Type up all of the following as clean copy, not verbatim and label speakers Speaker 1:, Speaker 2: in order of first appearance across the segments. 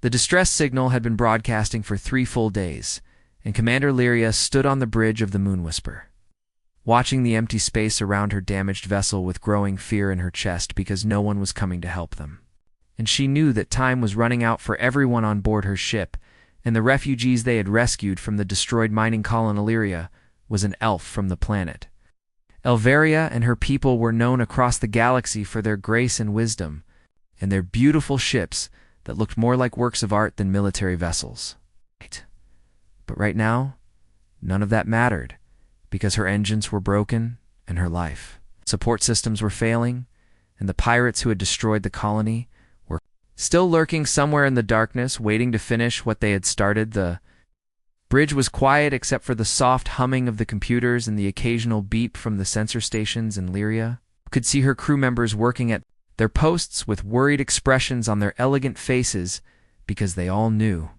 Speaker 1: The distress signal had been broadcasting for 3 full days, and Commander Lyria stood on the bridge of the Moonwhisper, watching the empty space around her damaged vessel with growing fear in her chest because no one was coming to help them. And she knew that time was running out for everyone on board her ship, and the refugees they had rescued from the destroyed mining colony Lyria was an elf from the planet. Elveria and her people were known across the galaxy for their grace and wisdom, and their beautiful ships that looked more like works of art than military vessels. But right now, none of that mattered, because her engines were broken and her life. Support systems were failing, and the pirates who had destroyed the colony were still lurking somewhere in the darkness, waiting to finish what they had started. The bridge was quiet except for the soft humming of the computers and the occasional beep from the sensor stations in Lyria. You could see her crew members working at their posts with worried expressions on their elegant faces because they all knew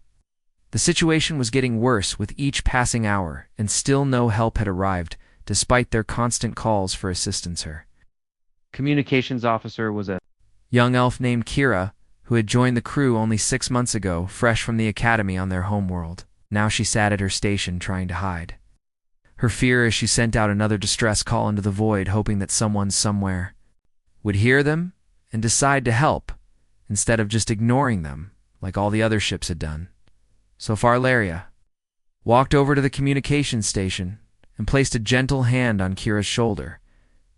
Speaker 1: the situation was getting worse with each passing hour, and still no help had arrived, despite their constant calls for assistance. Her communications officer was a young elf named Kira, who had joined the crew only 6 months ago, fresh from the academy on their homeworld. Now she sat at her station trying to hide her fear as she sent out another distress call into the void, hoping that someone somewhere would hear them and decide to help, instead of just ignoring them like all the other ships had done. So far, Lyria walked over to the communications station and placed a gentle hand on Kira's shoulder,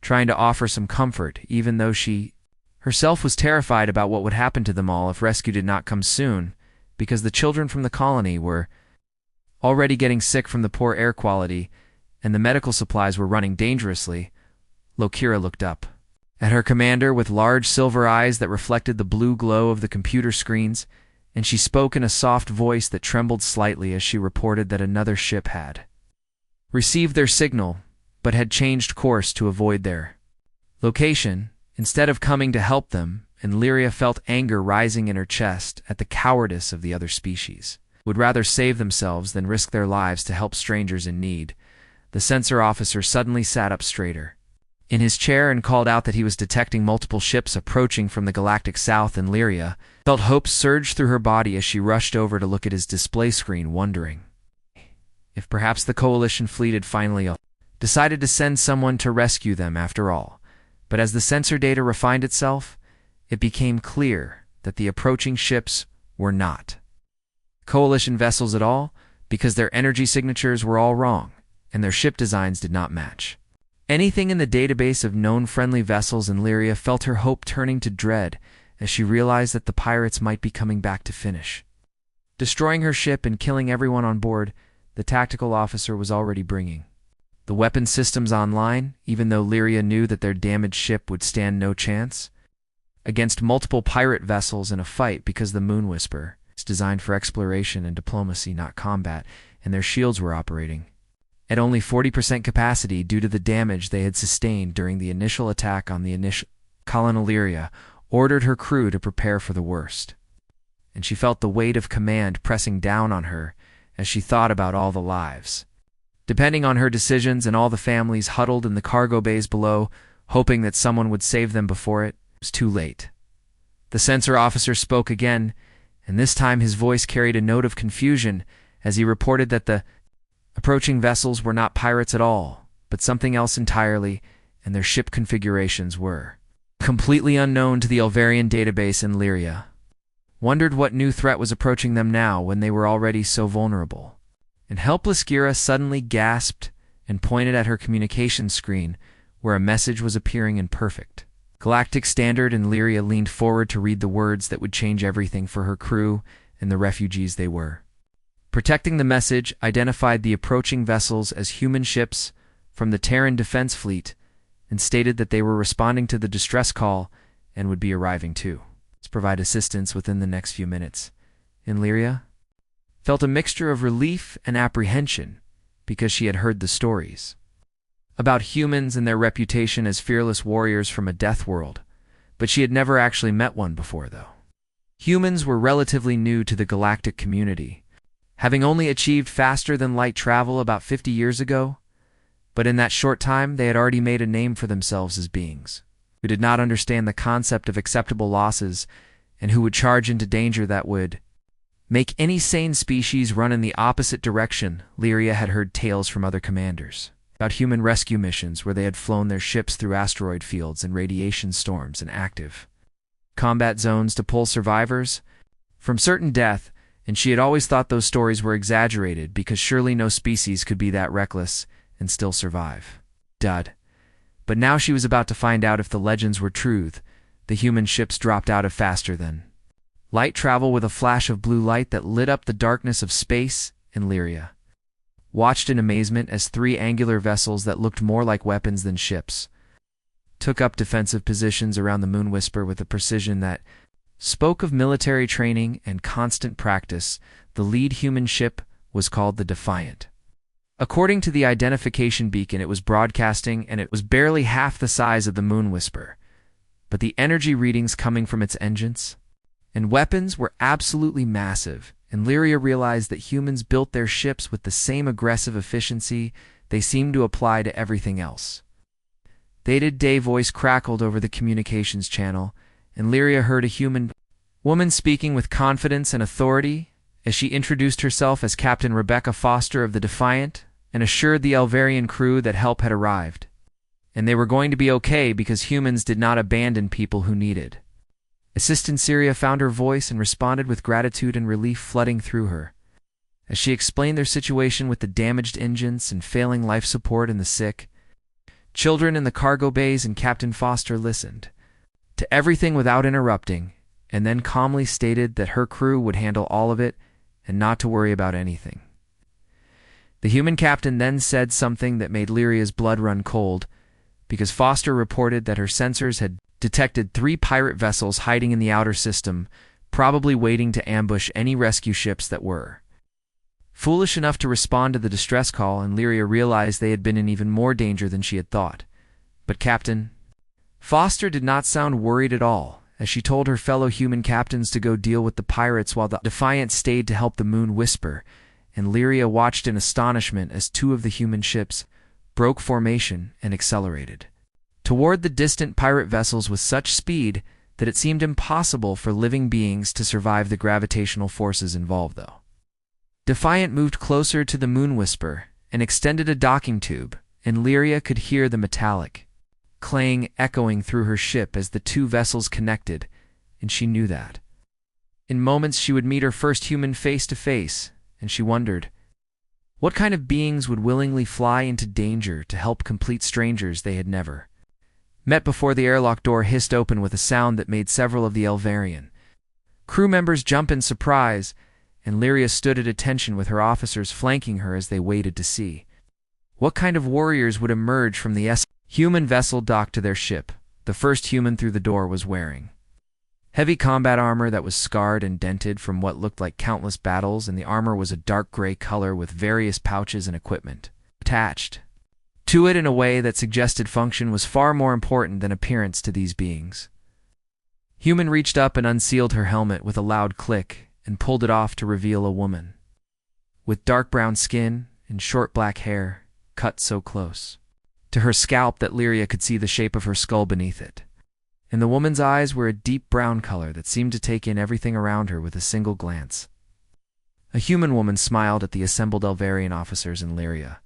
Speaker 1: trying to offer some comfort, even though she herself was terrified about what would happen to them all if rescue did not come soon, because the children from the colony were already getting sick from the poor air quality, and the medical supplies were running dangerously. Kira looked up at her commander with large silver eyes that reflected the blue glow of the computer screens, and she spoke in a soft voice that trembled slightly as she reported that another ship had received their signal, but had changed course to avoid their location, instead of coming to help them, and Lyria felt anger rising in her chest at the cowardice of the other species. Would rather save themselves than risk their lives to help strangers in need. The sensor officer suddenly sat up straighter in his chair and called out that he was detecting multiple ships approaching from the galactic south, and Lyria felt hope surge through her body as she rushed over to look at his display screen, wondering if perhaps the Coalition fleet had finally decided to send someone to rescue them after all. But as the sensor data refined itself, it became clear that the approaching ships were not Coalition vessels at all, because their energy signatures were all wrong, and their ship designs did not match anything in the database of known friendly vessels, and Lyria felt her hope turning to dread as she realized that the pirates might be coming back to finish destroying her ship and killing everyone on board. The tactical officer was already bringing the weapon systems online, even though Lyria knew that their damaged ship would stand no chance against multiple pirate vessels in a fight, because the Moonwhisper is designed for exploration and diplomacy, not combat, and their shields were operating at only 40% capacity due to the damage they had sustained during the initial attack on the initial colony. Lyria ordered her crew to prepare for the worst, and she felt the weight of command pressing down on her as she thought about all the lives depending on her decisions, and all the families huddled in the cargo bays below, hoping that someone would save them before it was too late. The sensor officer spoke again, and this time his voice carried a note of confusion as he reported that the approaching vessels were not pirates at all, but something else entirely, and their ship configurations were completely unknown to the Elverian database. In Lyria wondered what new threat was approaching them now when they were already so vulnerable. And helpless Kira suddenly gasped and pointed at her communication screen, where a message was appearing in perfect Galactic Standard, and Lyria leaned forward to read the words that would change everything for her crew and the refugees they were protecting. The message identified the approaching vessels as human ships from the Terran Defense Fleet, and stated that they were responding to the distress call and would be arriving to provide assistance within the next few minutes. And Lyria felt a mixture of relief and apprehension, because she had heard the stories about humans and their reputation as fearless warriors from a death world, but she had never actually met one before, though. Humans were relatively new to the galactic community, having only achieved faster-than-light travel about 50 years ago, but in that short time they had already made a name for themselves as beings who did not understand the concept of acceptable losses, and who would charge into danger that would make any sane species run in the opposite direction. Lyria had heard tales from other commanders about human rescue missions where they had flown their ships through asteroid fields and radiation storms and active combat zones to pull survivors from certain death, and she had always thought those stories were exaggerated because surely no species could be that reckless and still survive. Dud. But now she was about to find out if the legends were truth. The human ships dropped out of faster than light travel with a flash of blue light that lit up the darkness of space, and Lyria watched in amazement as three angular vessels that looked more like weapons than ships took up defensive positions around the Moon Whisper with a precision that spoke of military training and constant practice. The lead human ship was called the Defiant. According to the identification beacon it was broadcasting, and it was barely half the size of the Moon Whisper, but the energy readings coming from its engines and weapons were absolutely massive, and Lyria realized that humans built their ships with the same aggressive efficiency they seemed to apply to everything else. The day voice crackled over the communications channel, and Lyria heard a human woman speaking with confidence and authority as she introduced herself as Captain Rebecca Foster of the Defiant and assured the Elvarian crew that help had arrived, and they were going to be okay because humans did not abandon people who needed assistance. Syria found her voice and responded with gratitude and relief flooding through her as she explained their situation with the damaged engines and failing life support and the sick children in the cargo bays, and Captain Foster listened to everything without interrupting, and then calmly stated that her crew would handle all of it and not to worry about anything. The human captain then said something that made Lyria's blood run cold, because Foster reported that her sensors had detected 3 pirate vessels hiding in the outer system, probably waiting to ambush any rescue ships that were foolish enough to respond to the distress call, and Lyria realized they had been in even more danger than she had thought. But Captain Foster did not sound worried at all, as she told her fellow human captains to go deal with the pirates while the Defiant stayed to help the Moon Whisper, and Lyria watched in astonishment as 2 of the human ships broke formation and accelerated toward the distant pirate vessels with such speed that it seemed impossible for living beings to survive the gravitational forces involved, though. Defiant moved closer to the Moon Whisper and extended a docking tube, and Lyria could hear the metallic clang echoing through her ship as the 2 vessels connected, and she knew that in moments she would meet her first human face to face, and she wondered what kind of beings would willingly fly into danger to help complete strangers they had never met before. The airlock door hissed open with a sound that made several of the Elvarian crew members jump in surprise, and Lyria stood at attention with her officers flanking her as they waited to see what kind of warriors would emerge from the human vessel docked to their ship. The first human through the door was wearing heavy combat armor that was scarred and dented from what looked like countless battles, and the armor was a dark gray color with various pouches and equipment attached to it in a way that suggested function was far more important than appearance to these beings. Human reached up and unsealed her helmet with a loud click and pulled it off to reveal a woman with dark brown skin and short black hair cut so close to her scalp that Lyria could see the shape of her skull beneath it. And the woman's eyes were a deep brown color that seemed to take in everything around her with a single glance. A human woman smiled at the assembled Elvarian officers, and Lyria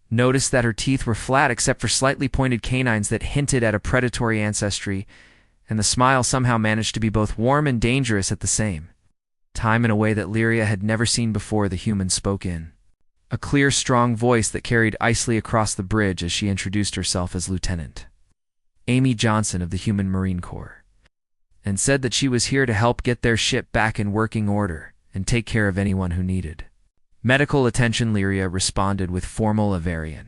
Speaker 1: noticed that her teeth were flat except for slightly pointed canines that hinted at a predatory ancestry, and the smile somehow managed to be both warm and dangerous at the same time in a way that Lyria had never seen before. The human spoke in a clear, strong voice that carried icily across the bridge as she introduced herself as Lieutenant Amy Johnson of the Human Marine Corps, and said that she was here to help get their ship back in working order and take care of anyone who needed medical attention. Lyria responded with formal Elvarian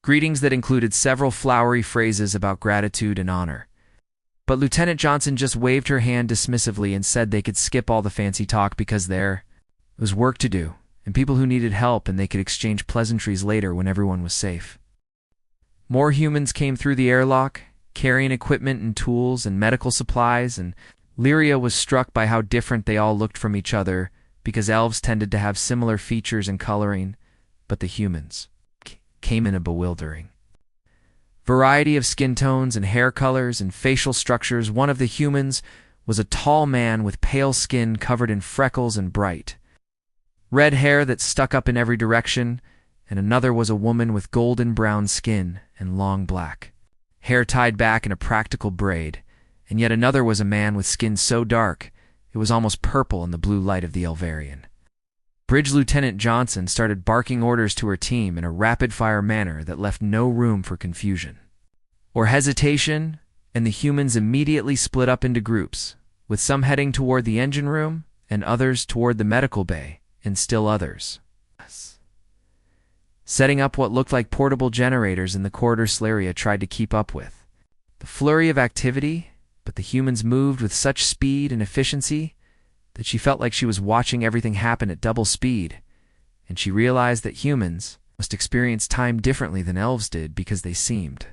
Speaker 1: greetings that included several flowery phrases about gratitude and honor. But Lieutenant Johnson just waved her hand dismissively and said they could skip all the fancy talk because there was work to do, and people who needed help, and they could exchange pleasantries later when everyone was safe. More humans came through the airlock, carrying equipment and tools and medical supplies, and Lyria was struck by how different they all looked from each other, because elves tended to have similar features and coloring, but the humans came in a bewildering variety of skin tones and hair colors and facial structures. One of the humans was a tall man with pale skin covered in freckles and bright red hair that stuck up in every direction, and another was a woman with golden brown skin and long black hair tied back in a practical braid, and yet another was a man with skin so dark it was almost purple in the blue light of the Elvarian. Bridge Lieutenant Johnson started barking orders to her team in a rapid-fire manner that left no room for confusion or hesitation, and the humans immediately split up into groups, with some heading toward the engine room and others toward the medical bay, and still others setting up what looked like portable generators in the corridor Lyria tried to keep up with. The flurry of activity, but the humans moved with such speed and efficiency that she felt like she was watching everything happen at double speed, and she realized that humans must experience time differently than elves did because they seemed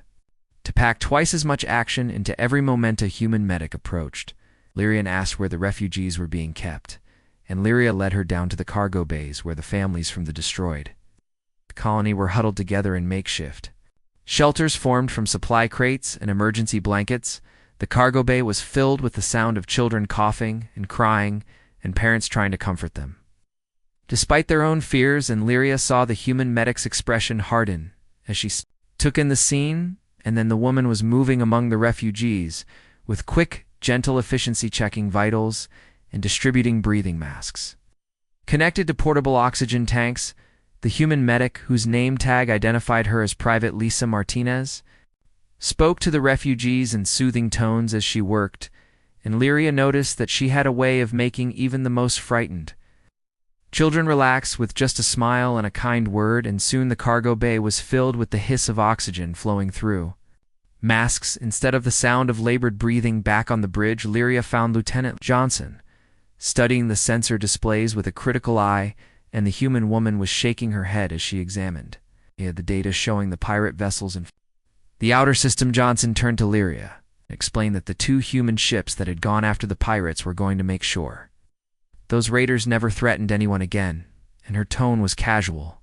Speaker 1: to pack twice as much action into every moment a human medic approached. Lyrian asked where the refugees were being kept, and Lyria led her down to the cargo bays where the families from the destroyed colony were huddled together in makeshift shelters formed from supply crates and emergency blankets. The cargo bay was filled with the sound of children coughing and crying and parents trying to comfort them. Despite their own fears, and Lyria saw the human medic's expression harden as she took in the scene, and then the woman was moving among the refugees with quick, gentle efficiency checking vitals and distributing breathing masks. Connected to portable oxygen tanks, the human medic, whose name tag identified her as Private Lisa Martinez, spoke to the refugees in soothing tones as she worked, and Lyria noticed that she had a way of making even the most frightened children relax with just a smile and a kind word, and soon the cargo bay was filled with the hiss of oxygen flowing through masks instead of the sound of labored breathing. Back on the bridge, Lyria found Lieutenant Johnson studying the sensor displays with a critical eye, and the human woman was shaking her head as she examined the data showing the pirate vessels in the outer system. Johnson turned to Lyria and explained that the two human ships that had gone after the pirates were going to make sure those raiders never threatened anyone again, and her tone was casual,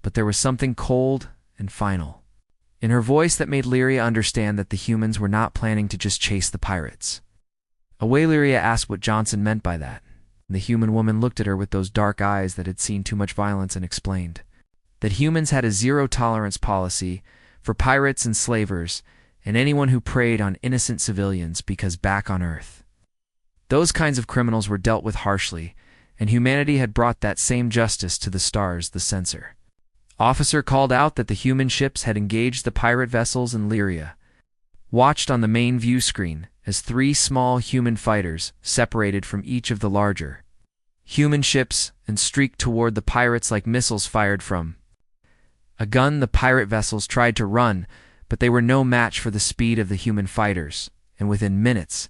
Speaker 1: but there was something cold and final in her voice that made Lyria understand that the humans were not planning to just chase the pirates away. Lyria asked what Johnson meant by that. The human woman looked at her with those dark eyes that had seen too much violence and explained that humans had a zero-tolerance policy for pirates and slavers and anyone who preyed on innocent civilians, because back on Earth, those kinds of criminals were dealt with harshly, and humanity had brought that same justice to the stars. The censor officer called out that the human ships had engaged the pirate vessels, and Lyria watched on the main view screen as three small human fighters separated from each of the larger human ships and streaked toward the pirates like missiles fired from a gun. The pirate vessels tried to run, but they were no match for the speed of the human fighters, and within minutes,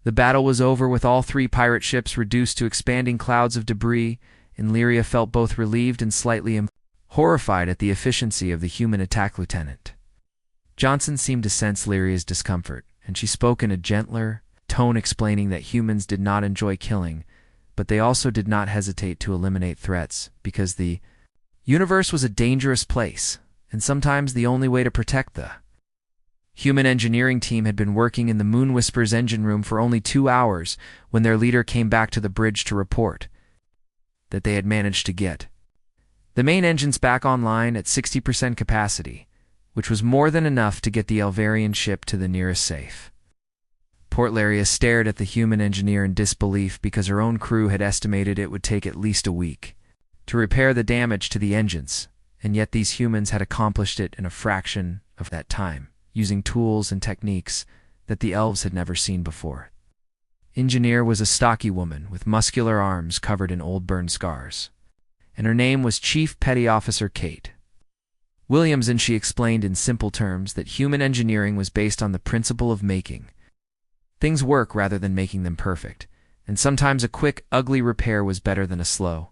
Speaker 1: the battle was over with all three pirate ships reduced to expanding clouds of debris, and Lyria felt both relieved and slightly horrified at the efficiency of the human attack. Lieutenant Johnson seemed to sense Lyria's discomfort, and she spoke in a gentler tone, explaining that humans did not enjoy killing, but they also did not hesitate to eliminate threats, because the universe was a dangerous place, and sometimes the only way to protect the human engineering team had been working in the Moonwhisper's engine room for only 2 hours when their leader came back to the bridge to report that they had managed to get the main engines back online at 60% capacity, which was more than enough to get the Elvarian ship to the nearest safe. Portlaria stared at the human engineer in disbelief, because her own crew had estimated it would take at least a week to repair the damage to the engines, and yet these humans had accomplished it in a fraction of that time, using tools and techniques that the elves had never seen before. Engineer was a stocky woman with muscular arms covered in old burn scars, and her name was Chief Petty Officer Kate Williams, and she explained in simple terms that human engineering was based on the principle of making things work rather than making them perfect, and sometimes a quick, ugly repair was better than a slow,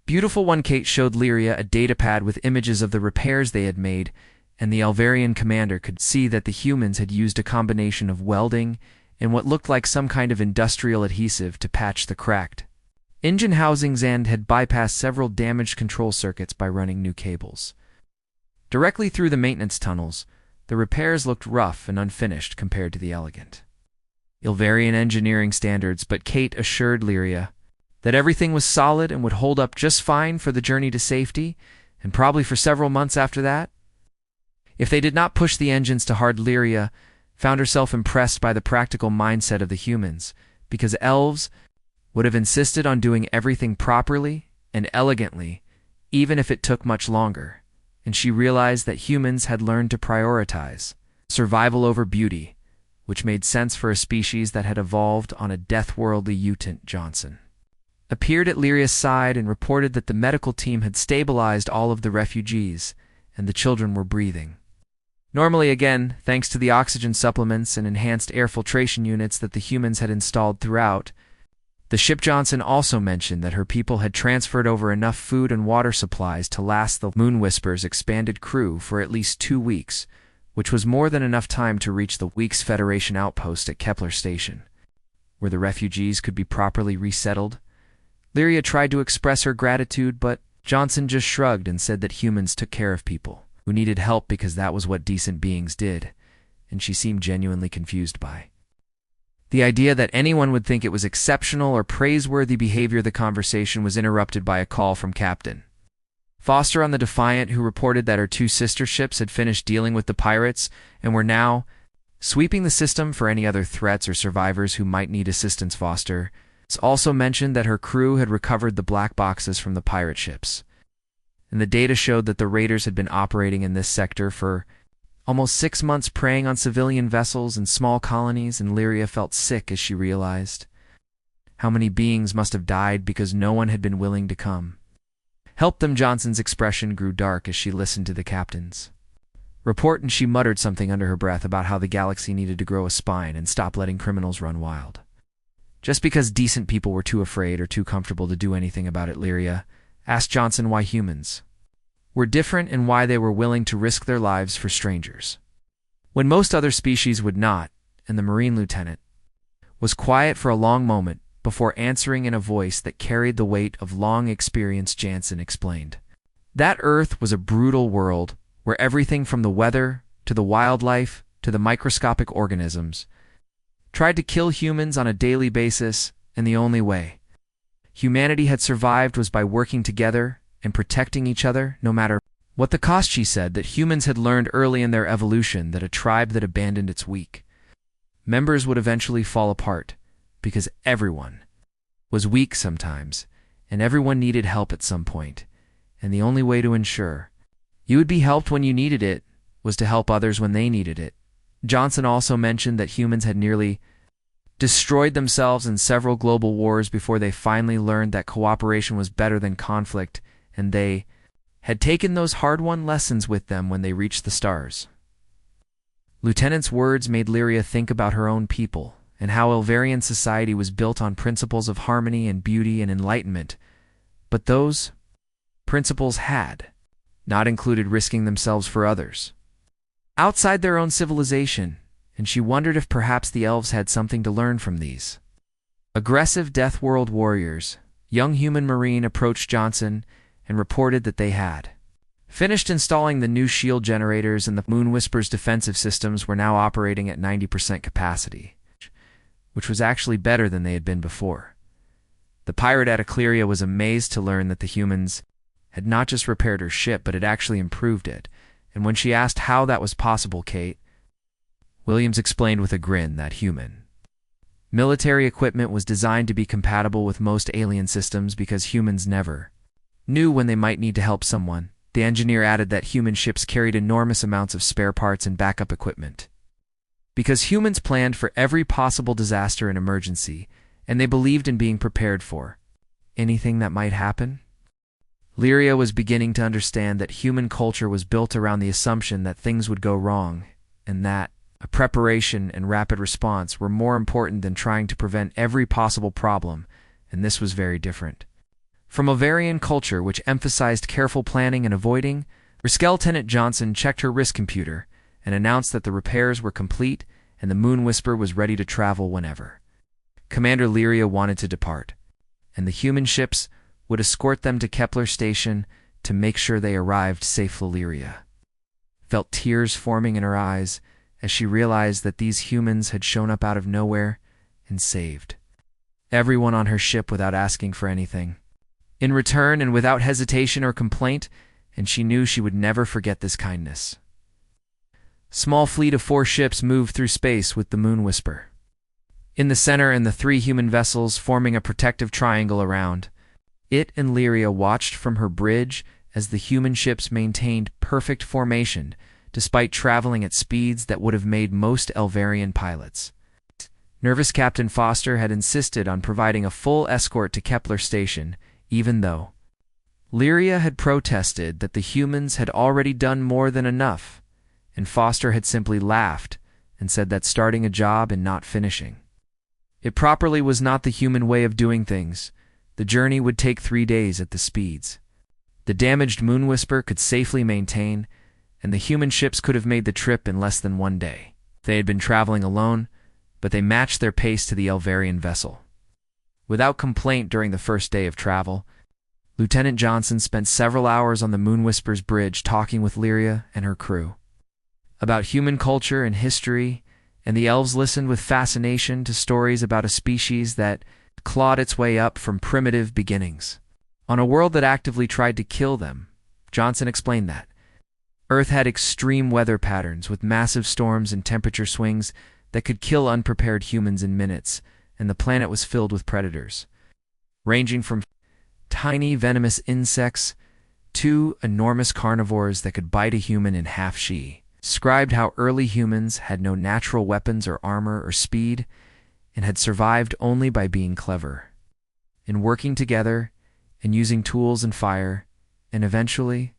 Speaker 1: beautiful one. Kate showed Lyria a datapad with images of the repairs they had made, and the Elvarian commander could see that the humans had used a combination of welding and what looked like some kind of industrial adhesive to patch the cracked engine housings, and had bypassed several damaged control circuits by running new cables directly through the maintenance tunnels. The repairs looked rough and unfinished compared to the elegant Ilvarian engineering standards, but Kate assured Lyria that everything was solid and would hold up just fine for the journey to safety, and probably for several months after that. If they did not push the engines too hard, Lyria found herself impressed by the practical mindset of the humans, because elves would have insisted on doing everything properly and elegantly, even if it took much longer, and she realized that humans had learned to prioritize survival over beauty, which made sense for a species that had evolved on a deathworldly mutant. Johnson appeared at Lyria's side and reported that the medical team had stabilized all of the refugees, and the children were breathing normally again, thanks to the oxygen supplements and enhanced air filtration units that the humans had installed throughout the ship. Johnson also mentioned that her people had transferred over enough food and water supplies to last the Moon Whisper's expanded crew for at least 2 weeks, which was more than enough time to reach the Weeks Federation outpost at Kepler Station, where the refugees could be properly resettled. Lyria tried to express her gratitude, but Johnson just shrugged and said that humans took care of people who needed help because that was what decent beings did, and she seemed genuinely confused by the idea that anyone would think it was exceptional or praiseworthy behavior. The conversation was interrupted by a call from Captain Foster on the Defiant, who reported that her 2 sister ships had finished dealing with the pirates and were now sweeping the system for any other threats or survivors who might need assistance. Foster also mentioned that her crew had recovered the black boxes from the pirate ships, and the data showed that the raiders had been operating in this sector for almost 6 months, preying on civilian vessels and small colonies, and Lyria felt sick as she realized how many beings must have died because no one had been willing to come help them. Johnson's expression grew dark as she listened to the captain's report, and she muttered something under her breath about how the galaxy needed to grow a spine and stop letting criminals run wild just because decent people were too afraid or too comfortable to do anything about it. Lyria asked Johnson why humans were different and why they were willing to risk their lives for strangers when most other species would not, and the Marine lieutenant was quiet for a long moment before answering in a voice that carried the weight of long experience. Jansen explained that Earth was a brutal world where everything from the weather to the wildlife to the microscopic organisms tried to kill humans on a daily basis, and the only way humanity had survived was by working together and protecting each other, no matter what the cost. She said that humans had learned early in their evolution that a tribe that abandoned its weak members would eventually fall apart, because everyone was weak sometimes, and everyone needed help at some point, and the only way to ensure you would be helped when you needed it was to help others when they needed it. Johnson also mentioned that humans had nearly destroyed themselves in several global wars before they finally learned that cooperation was better than conflict, and they had taken those hard-won lessons with them when they reached the stars. Lieutenant's words made Lyria think about her own people and how Ilvarian society was built on principles of harmony and beauty and enlightenment, but those principles had not included risking themselves for others outside their own civilization, and she wondered if perhaps the elves had something to learn from these aggressive Death World warriors. Young human Marine approached Johnson and reported that they had finished installing the new shield generators, and the Moon Whisper's defensive systems were now operating at 90% capacity, which was actually better than they had been before. The pirate at Ecleria was amazed to learn that the humans had not just repaired her ship, but had actually improved it, and when she asked how that was possible, Kate Williams explained with a grin that human military equipment was designed to be compatible with most alien systems because humans never knew when they might need to help someone. The engineer added that human ships carried enormous amounts of spare parts and backup equipment because humans planned for every possible disaster and emergency, and they believed in being prepared for anything that might happen. Lyria was beginning to understand that human culture was built around the assumption that things would go wrong, and that a preparation and rapid response were more important than trying to prevent every possible problem, and this was very different from Ilvarian culture, which emphasized careful planning and avoiding. Lieutenant Johnson checked her wrist computer and announced that the repairs were complete and the Moon Whisper was ready to travel whenever Commander Lyria wanted to depart, and the human ships would escort them to Kepler Station to make sure they arrived safe. Lyria felt tears forming in her eyes as she realized that these humans had shown up out of nowhere and saved everyone on her ship without asking for anything in return and without hesitation or complaint, and she knew she would never forget this kindness. Small fleet of 4 ships moved through space with the Moon Whisper in the center and the 3 human vessels forming a protective triangle around. It and Lyria watched from her bridge as the human ships maintained perfect formation despite traveling at speeds that would have made most Elvarian pilots. Nervous Captain Foster had insisted on providing a full escort to Kepler Station, even though Lyria had protested that the humans had already done more than enough, and Foster had simply laughed and said that starting a job and not finishing it properly was not the human way of doing things. The journey would take 3 days at the speeds the damaged Moon Whisper could safely maintain, and the human ships could have made the trip in less than 1 day. They had been traveling alone, but they matched their pace to the Elvarian vessel. Without complaint during the first day of travel, Lieutenant Johnson spent several hours on the Moon Whisper's bridge talking with Lyria and her crew about human culture and history, and the elves listened with fascination to stories about a species that clawed its way up from primitive beginnings on a world that actively tried to kill them. Johnson explained that Earth had extreme weather patterns with massive storms and temperature swings that could kill unprepared humans in minutes, and the planet was filled with predators, ranging from tiny venomous insects to enormous carnivores that could bite a human in half. She described how early humans had no natural weapons or armor or speed and had survived only by being clever, in working together and using tools and fire, and eventually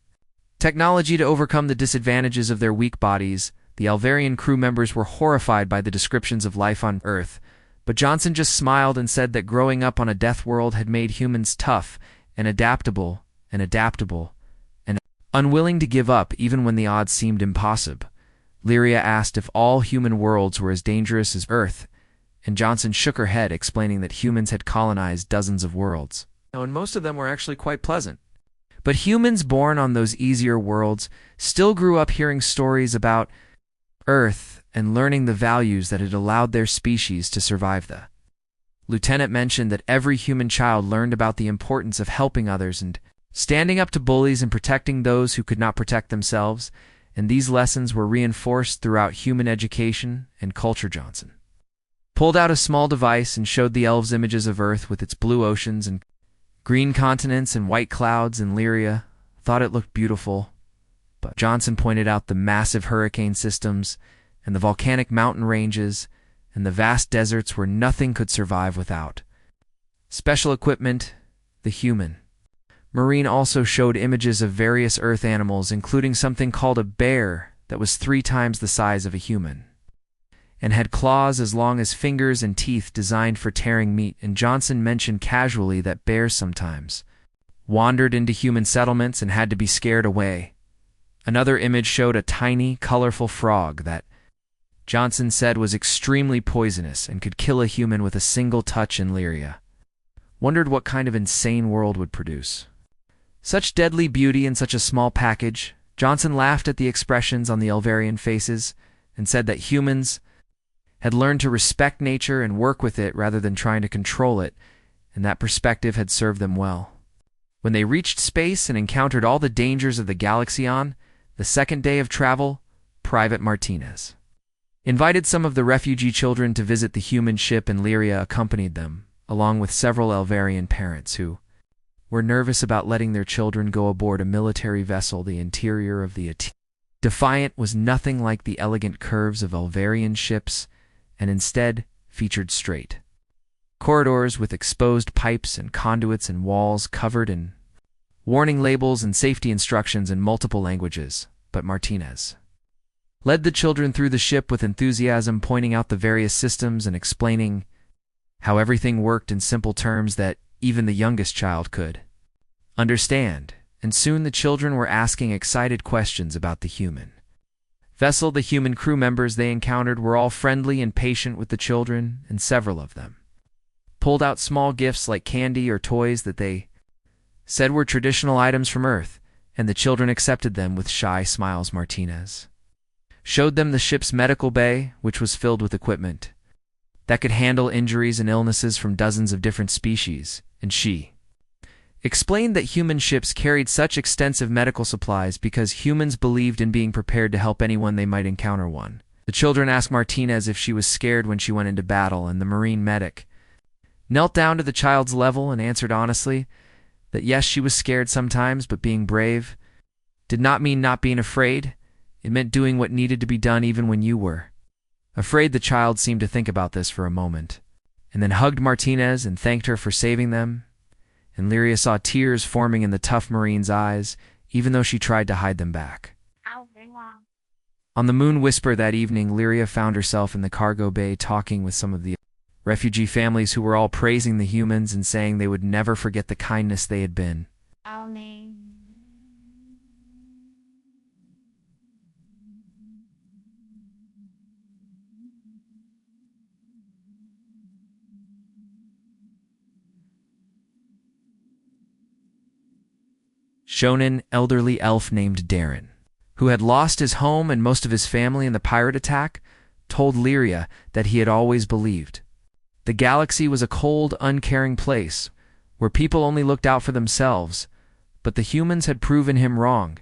Speaker 1: technology to overcome the disadvantages of their weak bodies. The Elvarian crew members were horrified by the descriptions of life on Earth, but Johnson just smiled and said that growing up on a death world had made humans tough and adaptable, and unwilling to give up even when the odds seemed impossible. Lyria asked if all human worlds were as dangerous as Earth, and Johnson shook her head, explaining that humans had colonized dozens of worlds, and most of them were actually quite pleasant. But humans born on those easier worlds still grew up hearing stories about Earth and learning the values that had allowed their species to survive. The lieutenant mentioned that every human child learned about the importance of helping others and standing up to bullies and protecting those who could not protect themselves, and these lessons were reinforced throughout human education and culture. Johnson pulled out a small device and showed the elves images of Earth with its blue oceans and green continents and white clouds, and Lyria thought it looked beautiful, but Johnson pointed out the massive hurricane systems and the volcanic mountain ranges and the vast deserts where nothing could survive without special equipment. The human Marine also showed images of various Earth animals, including something called a bear that was 3 times the size of a human and had claws as long as fingers and teeth designed for tearing meat, and Johnson mentioned casually that bears sometimes wandered into human settlements and had to be scared away. Another image showed a tiny, colorful frog that Johnson said was extremely poisonous and could kill a human with a single touch, and Lyria wondered what kind of insane world would produce such deadly beauty in such a small package. Johnson laughed at the expressions on the Elvarian faces and said that humans had learned to respect nature and work with it rather than trying to control it, and that perspective had served them well. When they reached space and encountered all the dangers of the galaxy on the second day of travel, Private Martinez invited some of the refugee children to visit the human ship, and Lyria accompanied them, along with several Elvarian parents who were nervous about letting their children go aboard a military vessel. The interior of the Defiant was nothing like the elegant curves of Elvarian ships, and instead featured straight corridors with exposed pipes and conduits and walls covered in warning labels and safety instructions in multiple languages. But Martinez led the children through the ship with enthusiasm, pointing out the various systems and explaining how everything worked in simple terms that even the youngest child could understand, and soon the children were asking excited questions about the human vessel. The human crew members they encountered were all friendly and patient with the children, and several of them pulled out small gifts like candy or toys that they said were traditional items from Earth, and the children accepted them with shy smiles. Martinez showed them the ship's medical bay, which was filled with equipment that could handle injuries and illnesses from dozens of different species, and she explained that human ships carried such extensive medical supplies because humans believed in being prepared to help anyone they might encounter one. The children asked Martinez if she was scared when she went into battle, and the Marine medic knelt down to the child's level and answered honestly that yes, she was scared sometimes, but being brave did not mean not being afraid. It meant doing what needed to be done even when you were afraid. The child seemed to think about this for a moment, and then hugged Martinez and thanked her for saving them, and Lyria saw tears forming in the tough Marine's eyes, even though she tried to hide them back. On the Moon Whisper that evening, Lyria found herself in the cargo bay talking with some of the refugee families who were all praising the humans and saying they would never forget the kindness they had been. Shonen elderly elf named Darren, who had lost his home and most of his family in the pirate attack, told Lyria that he had always believed the galaxy was a cold, uncaring place where people only looked out for themselves, but the humans had proven him wrong.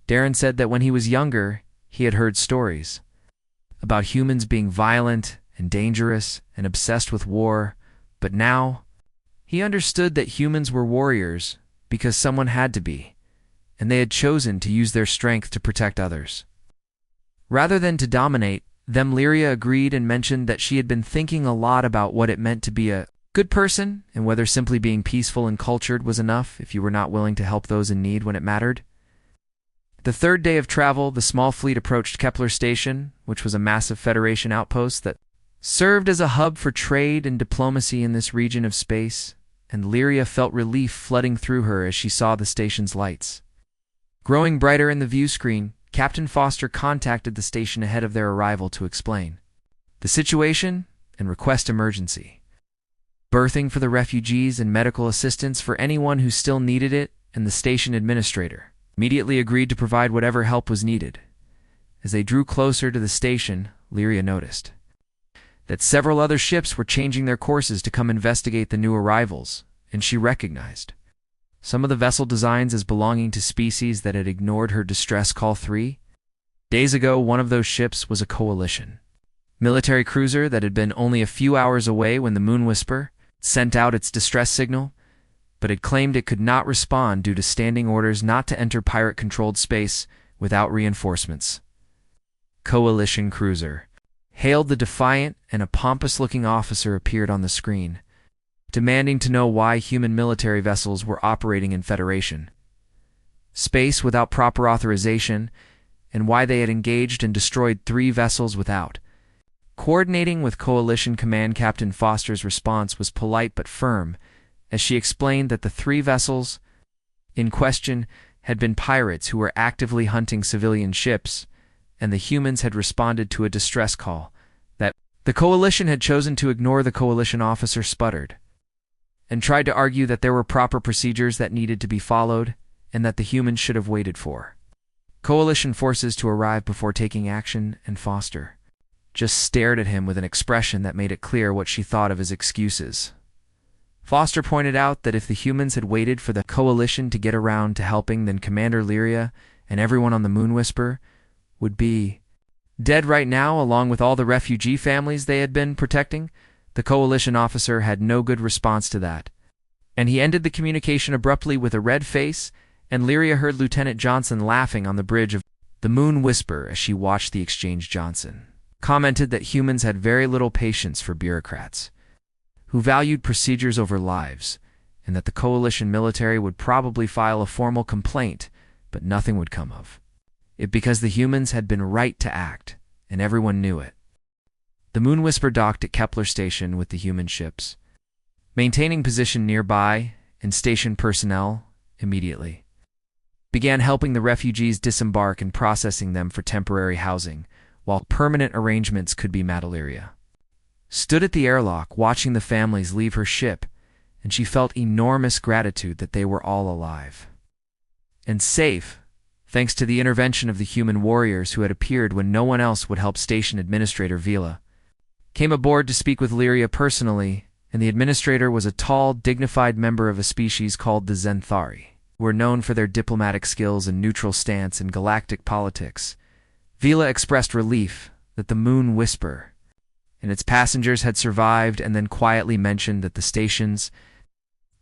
Speaker 1: Darren said that when he was younger, he had heard stories about humans being violent and dangerous and obsessed with war, but now he understood that humans were warriors because someone had to be, and they had chosen to use their strength to protect others rather than to dominate them. Lyria agreed and mentioned that she had been thinking a lot about what it meant to be a good person and whether simply being peaceful and cultured was enough if you were not willing to help those in need when it mattered. The third day of travel, the small fleet approached Kepler Station, which was a massive Federation outpost that served as a hub for trade and diplomacy in this region of space, and Lyria felt relief flooding through her as she saw the station's lights growing brighter in the view screen. Captain Foster contacted the station ahead of their arrival to explain the situation and request emergency berthing for the refugees and medical assistance for anyone who still needed it, and the station administrator immediately agreed to provide whatever help was needed. As they drew closer to the station, Lyria noticed that several other ships were changing their courses to come investigate the new arrivals, and she recognized some of the vessel designs as belonging to species that had ignored her distress call 3 days ago. One of those ships was a coalition military cruiser that had been only a few hours away when the Moon Whisper sent out its distress signal, but had claimed it could not respond due to standing orders not to enter pirate-controlled space without reinforcements. Coalition cruiser hailed the Defiant, and a pompous-looking officer appeared on the screen, demanding to know why human military vessels were operating in Federation space without proper authorization, and why they had engaged and destroyed 3 vessels without coordinating with Coalition Command. Captain Foster's response was polite but firm, as she explained that the 3 vessels in question had been pirates who were actively hunting civilian ships, and the humans had responded to a distress call that the Coalition had chosen to ignore. The Coalition officer sputtered and tried to argue that there were proper procedures that needed to be followed and that the humans should have waited for Coalition forces to arrive before taking action, and Foster just stared at him with an expression that made it clear what she thought of his excuses. Foster pointed out that if the humans had waited for the Coalition to get around to helping, then Commander Lyria and everyone on the Moon Whisper would be dead right now, along with all the refugee families they had been protecting. The Coalition officer had no good response to that, and he ended the communication abruptly with a red face, and Lyria heard Lieutenant Johnson laughing on the bridge of the Moon Whisper as she watched the exchange. Johnson commented that humans had very little patience for bureaucrats who valued procedures over lives, and that the Coalition military would probably file a formal complaint, but nothing would come of it because the humans had been right to act, and everyone knew it. The Moon Whisper docked at Kepler Station with the human ships, maintaining position nearby, and station personnel immediately began helping the refugees disembark and processing them for temporary housing, while permanent arrangements could be made. Lyria stood at the airlock watching the families leave her ship, and she felt enormous gratitude that they were all alive and safe, thanks to the intervention of the human warriors who had appeared when no one else would help. Station Administrator Vila came aboard to speak with Lyria personally, and the administrator was a tall, dignified member of a species called the Zenthari, who were known for their diplomatic skills and neutral stance in galactic politics. Vila expressed relief that the Moon Whisper and its passengers had survived, and then quietly mentioned that the station's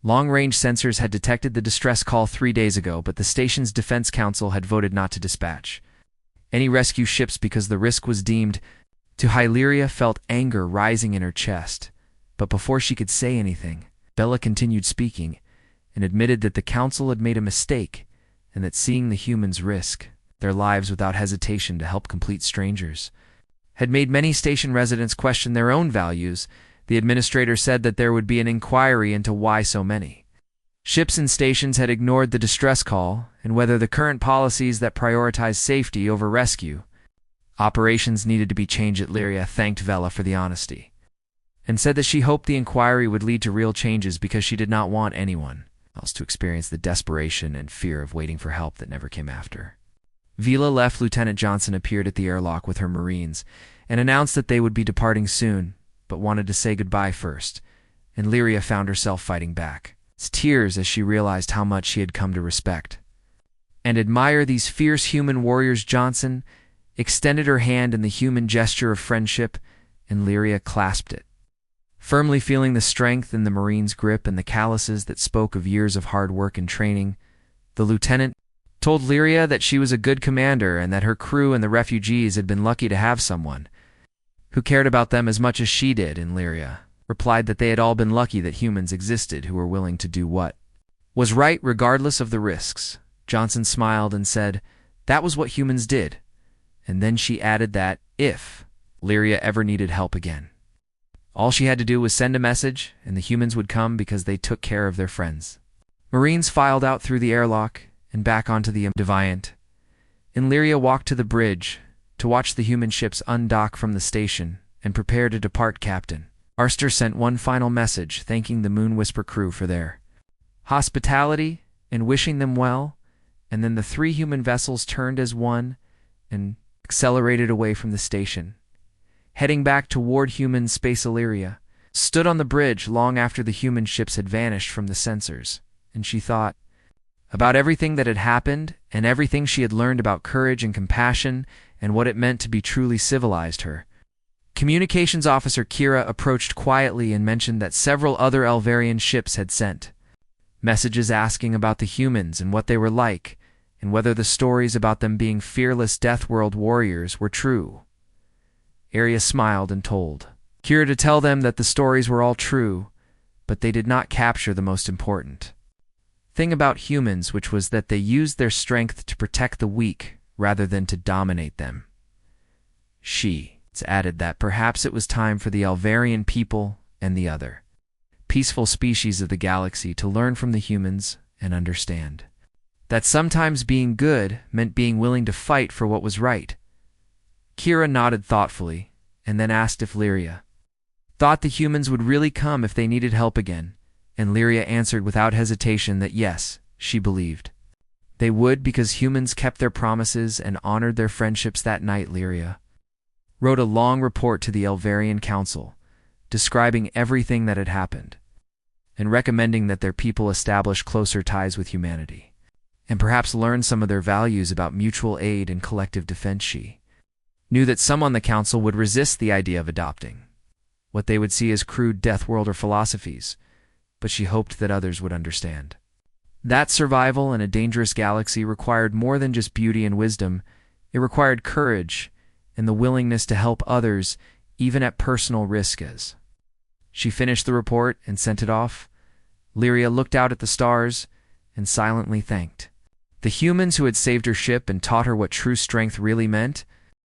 Speaker 1: long-range sensors had detected the distress call 3 days ago, but the station's defense council had voted not to dispatch any rescue ships because the risk was deemed too high. Lyria felt anger rising in her chest, but before she could say anything, Bella continued speaking and admitted that the council had made a mistake and that seeing the humans risk their lives without hesitation to help complete strangers had made many station residents question their own values. The administrator said that there would be an inquiry into why so many ships and stations had ignored the distress call and whether the current policies that prioritize safety over rescue operations needed to be changed. Lyria thanked Vela for the honesty and said that she hoped the inquiry would lead to real changes because she did not want anyone else to experience the desperation and fear of waiting for help that never came after. Vila left. Lieutenant Johnson appeared at the airlock with her Marines and announced that they would be departing soon, but wanted to say goodbye first, and Lyria found herself fighting back. Tears as she realized how much she had come to respect and admire these fierce human warriors. Johnson extended her hand in the human gesture of friendship, and Lyria clasped it, firmly feeling the strength in the Marine's grip and the calluses that spoke of years of hard work and training. The lieutenant told Lyria that she was a good commander and that her crew and the refugees had been lucky to have someone who cared about them as much as she did, and Lyria replied that they had all been lucky that humans existed who were willing to do what was right regardless of the risks. Johnson smiled and said that was what humans did, and then she added that if Lyria ever needed help again, all she had to do was send a message and the humans would come because they took care of their friends. Marines filed out through the airlock and back onto the Deviant, and Lyria walked to the bridge to watch the human ships undock from the station and prepare to depart. Captain Arster sent one final message thanking the Moon Whisper crew for their hospitality and wishing them well, and then the 3 human vessels turned as one and accelerated away from the station, heading back toward human space. Lyria stood on the bridge long after the human ships had vanished from the sensors, and she thought about everything that had happened and everything she had learned about courage and compassion and what it meant to be truly civilized. Her communications officer Kira approached quietly and mentioned that several other Elvarian ships had sent messages asking about the humans and what they were like, and whether the stories about them being fearless Deathworld warriors were true. Arya smiled and told Kira to tell them that the stories were all true, but they did not capture the most important thing about humans, which was that they used their strength to protect the weak rather than to dominate them. She added that perhaps it was time for the Elvarian people and the other peaceful species of the galaxy to learn from the humans and understand that sometimes being good meant being willing to fight for what was right. Kira nodded thoughtfully and then asked if Lyria thought the humans would really come if they needed help again, and Lyria answered without hesitation that yes, she believed they would because humans kept their promises and honored their friendships. That night, Lyria wrote a long report to the Elvarian Council, describing everything that had happened, and recommending that their people establish closer ties with humanity, and perhaps learn some of their values about mutual aid and collective defense. She knew that some on the council would resist the idea of adopting what they would see as crude Deathworlder philosophies, but she hoped that others would understand that survival in a dangerous galaxy required more than just beauty and wisdom. It required courage and the willingness to help others, even at personal risk. As she finished the report and sent it off, Lyria looked out at the stars and silently thanked the humans who had saved her ship and taught her what true strength really meant.